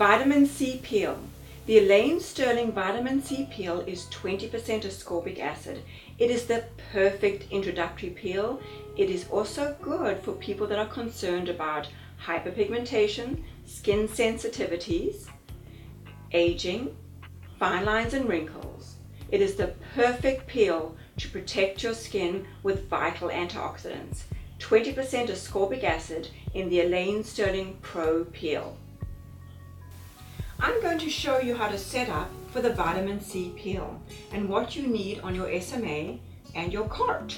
Vitamin C peel. The Elaine Sterling Vitamin C peel is 20% ascorbic acid. It is the perfect introductory peel. It is also good for people that are concerned about hyperpigmentation, skin sensitivities, aging, fine lines and wrinkles. It is the perfect peel to protect your skin with vital antioxidants. 20% ascorbic acid in the Elaine Sterling Pro Peel. I'm going to show you how to set up for the vitamin C peel and what you need on your SMA and your cart.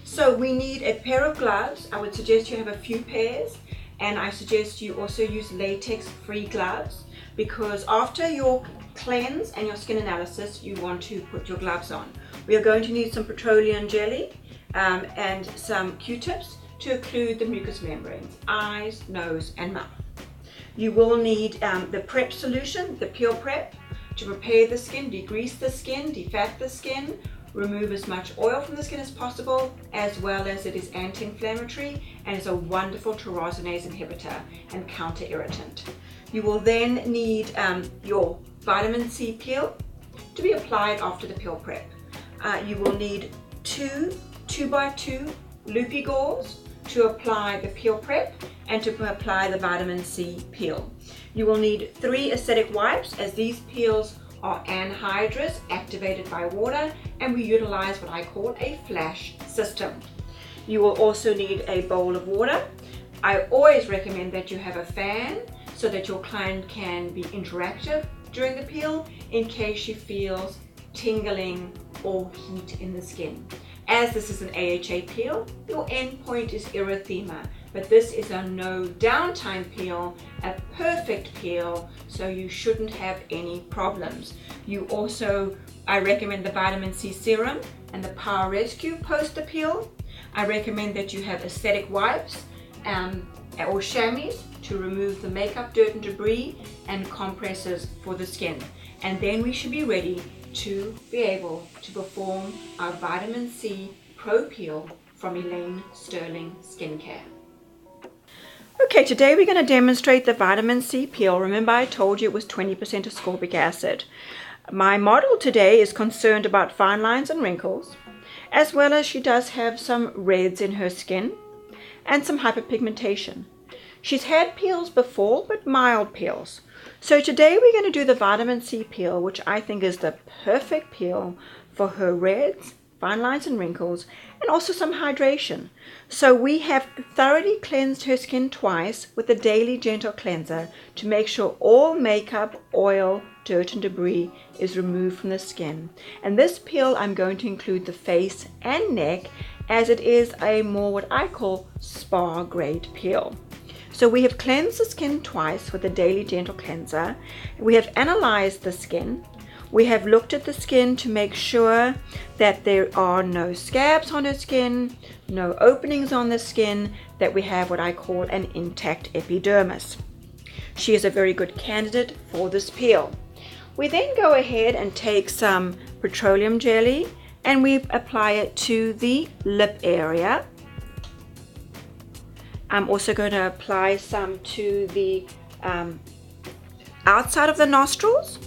So we need a pair of gloves. I would suggest you have a few pairs, and I suggest you also use latex-free gloves, because after your cleanse and your skin analysis you want to put your gloves on. We are going to need some petroleum jelly and some Q-tips to occlude the mucous membranes, eyes, nose and mouth. You will need the prep solution, the peel prep, to prepare the skin, degrease the skin, defat the skin, remove as much oil from the skin as possible, as well as it is anti-inflammatory and is a wonderful tyrosinase inhibitor and counter-irritant. You will then need your vitamin C peel to be applied after the peel prep. You will need two 2x2 loopy gauze to apply the peel prep and to apply the vitamin C peel. You will need 3 acidic wipes, as these peels are anhydrous, activated by water, and we utilize what I call a flash system. You will also need a bowl of water. I always recommend that you have a fan so that your client can be interactive during the peel in case she feels tingling or heat in the skin. As this is an AHA peel, your endpoint is erythema, but this is a no downtime peel, a perfect peel, so you shouldn't have any problems. You also, I recommend the vitamin C serum and the Power Rescue post the peel. I recommend that you have aesthetic wipes or chamois to remove the makeup, dirt and debris, and compresses for the skin. And then we should be ready to be able to perform our vitamin C Pro Peel from Elaine Sterling Skincare. Okay, today we're going to demonstrate the vitamin C peel. Remember, I told you it was 20% ascorbic acid. My model today is concerned about fine lines and wrinkles, as well as she does have some reds in her skin and some hyperpigmentation. She's had peels before, but mild peels. So today we're going to do the vitamin C peel, which I think is the perfect peel for her reds, fine lines and wrinkles, and also some hydration. So we have thoroughly cleansed her skin twice with a daily gentle cleanser to make sure all makeup, oil, dirt and debris is removed from the skin. And this peel I'm going to include the face and neck, as it is a more what I call spa grade peel. So we have cleansed the skin twice with a daily gentle cleanser. We have analyzed the skin. We have looked at the skin to make sure that there are no scabs on her skin, no openings on the skin, that we have what I call an intact epidermis. She is a very good candidate for this peel. We then go ahead and take some petroleum jelly and we apply it to the lip area. I'm also going to apply some to the outside of the nostrils,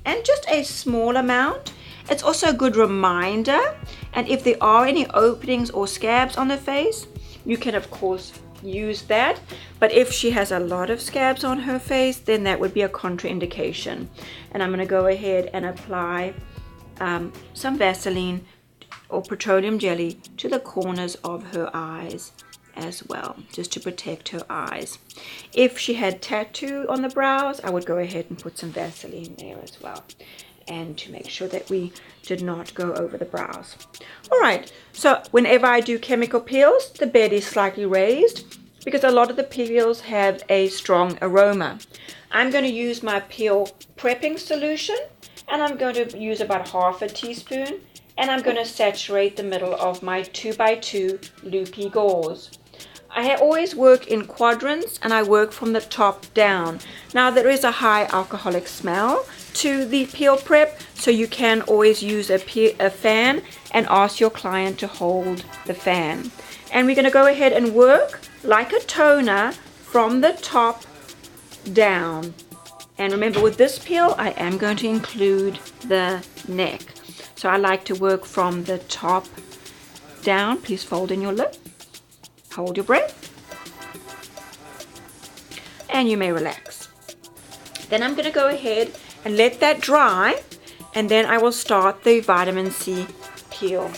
and just a small amount. It's also a good reminder, and if there are any openings or scabs on the face, you can of course use that. But if she has a lot of scabs on her face, then that would be a contraindication. And I'm going to go ahead and apply some Vaseline or petroleum jelly to the corners of her eyes as well, just to protect her eyes. If she had tattoo on the brows, I would go ahead and put some Vaseline there as well, and to make sure that we did not go over the brows. All right, so whenever I do chemical peels, the bed is slightly raised because a lot of the peels have a strong aroma. I'm going to use my peel prepping solution, and I'm going to use about half a teaspoon, and I'm going to saturate the middle of my 2x2 loopy gauze. I always work in quadrants, and I work from the top down. Now there is a high alcoholic smell to the peel prep, so you can always use a fan and ask your client to hold the fan. And we're going to go ahead and work like a toner from the top down. And remember, with this peel, I am going to include the neck. So I like to work from the top down. Please fold in your lip. Hold your breath. And you may relax. Then I'm going to go ahead and let that dry. And then I will start the vitamin C peel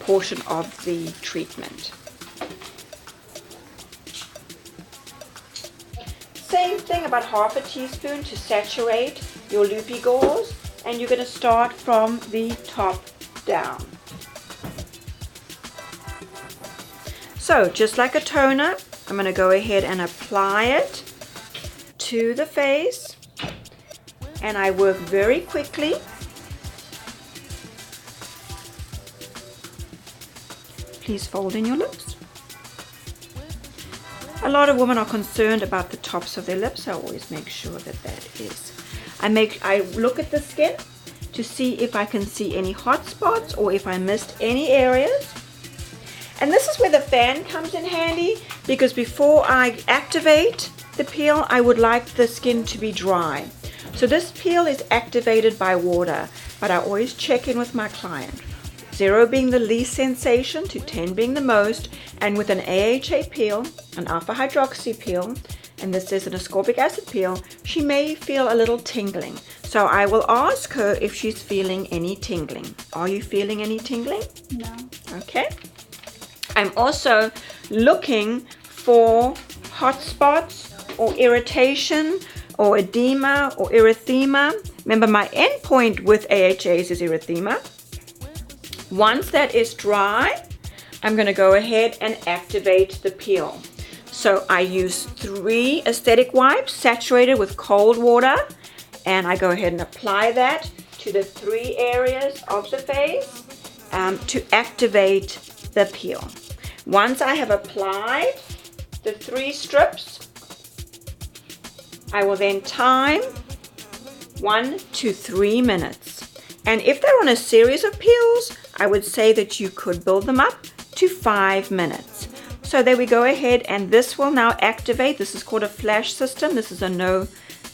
portion of the treatment. Same thing, about half a teaspoon to saturate your loopy gauze, and you're going to start from the top down. So just like a toner, I'm going to go ahead and apply it to the face, and I work very quickly. Please fold in your lips. A lot of women are concerned about the tops of their lips. I always make sure that that is. I look at the skin to see if I can see any hot spots or if I missed any areas. And this is where the fan comes in handy, because before I activate the peel, I would like the skin to be dry. So this peel is activated by water, but I always check in with my client. 0 being the least sensation to 10 being the most, and with an AHA peel, an alpha hydroxy peel, and this is an ascorbic acid peel, she may feel a little tingling. So I will ask her if she's feeling any tingling. Are you feeling any tingling? No. Okay. I'm also looking for hot spots or irritation or edema or erythema. Remember, my endpoint with AHAs is erythema. Once that is dry, I'm going to go ahead and activate the peel. So I use 3 aesthetic wipes saturated with cold water, and I go ahead and apply that to the 3 areas of the face to activate the peel. Once I have applied the 3 strips, I will then time 1 to 3 minutes. And if they're on a series of peels, I would say that you could build them up to 5 minutes. So there we go ahead, and this will now activate. This is called a flash system. This is a no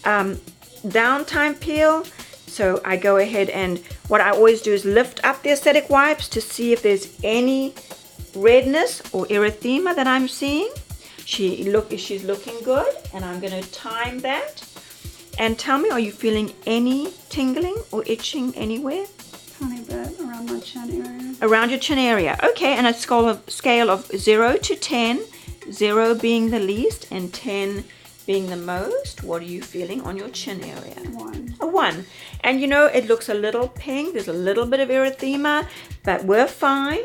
downtime peel. So I go ahead, and what I always do is lift up the aesthetic wipes to see if there's any redness or erythema that I'm seeing. She's looking good, and I'm going to time that. And tell me, are you feeling any tingling or itching anywhere? Tiny bit around my chin area. Around your chin area. Okay, and a scale of 0 to 10, 0 being the least and 10 being the most. What are you feeling on your chin area? 1. A 1. And you know, it looks a little pink. There's a little bit of erythema, but we're fine.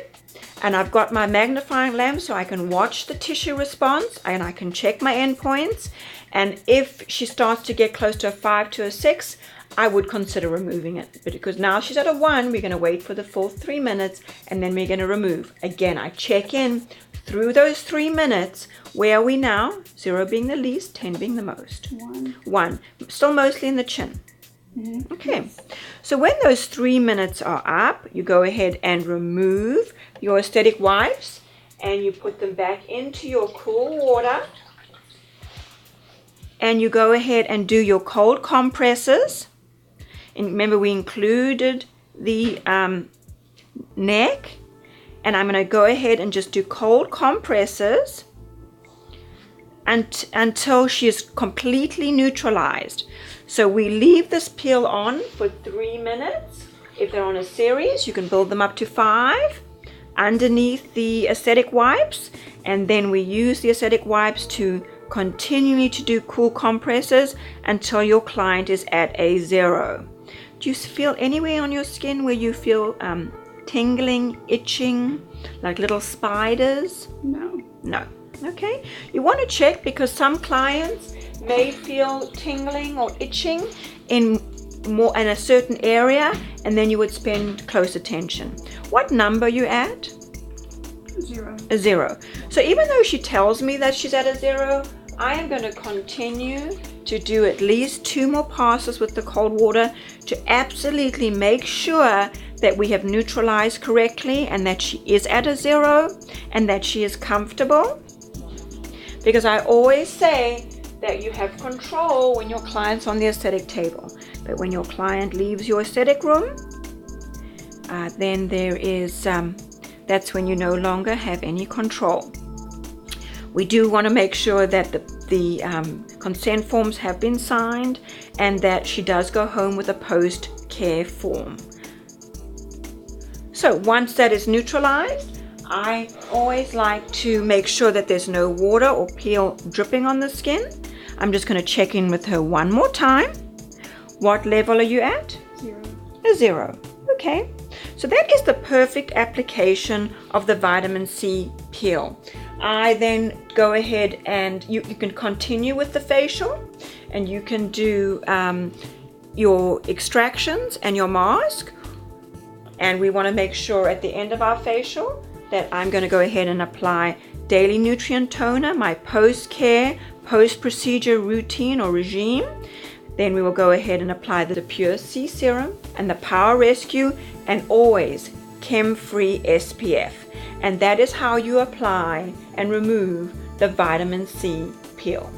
And I've got my magnifying lamp so I can watch the tissue response, and I can check my endpoints. And if she starts to get close to a 5 to a 6, I would consider removing it. But because now she's at a 1, we're going to wait for the full 3 minutes, and then we're going to remove. Again, I check in through those 3 minutes. Where are we now? 0 being the least, 10 being the most. 1. 1. Still mostly in the chin. Mm-hmm. Okay. So when those 3 minutes are up, you go ahead and remove your aesthetic wipes, and you put them back into your cool water. And you go ahead and do your cold compresses. And remember, we included the neck. And I'm going to go ahead and just do cold compresses until she is completely neutralized. So we leave this peel on for 3 minutes. If they're on a series, you can build them up to 5 underneath the aesthetic wipes. And then we use the aesthetic wipes to continually to do cool compresses until your client is at a 0. Do you feel anywhere on your skin where you feel tingling, itching, like little spiders? No. No. Okay. You want to check, because some clients may feel tingling or itching in a certain area, and then you would spend close attention. What number are you at? 0. A 0. So even though she tells me that she's at a 0, I am going to continue to do at least 2 more passes with the cold water to absolutely make sure that we have neutralized correctly and that she is at a 0 and that she is comfortable. Because I always say that you have control when your client's on the aesthetic table. But when your client leaves your aesthetic room, then there is, that's when you no longer have any control. We do want to make sure that the consent forms have been signed and that she does go home with a post-care form. So once that is neutralized, I always like to make sure that there's no water or peel dripping on the skin. I'm just going to check in with her one more time. What level are you at? 0. A 0. Okay. So that is the perfect application of the vitamin C peel. I then go ahead and you can continue with the facial, and you can do your extractions and your mask. And we want to make sure at the end of our facial that I'm going to go ahead and apply Daily Nutrient Toner, my post-care, post-procedure routine or regime. Then we will go ahead and apply the Pure C Serum and the Power Rescue, and always chem-free SPF. And that is how you apply and remove the vitamin C peel.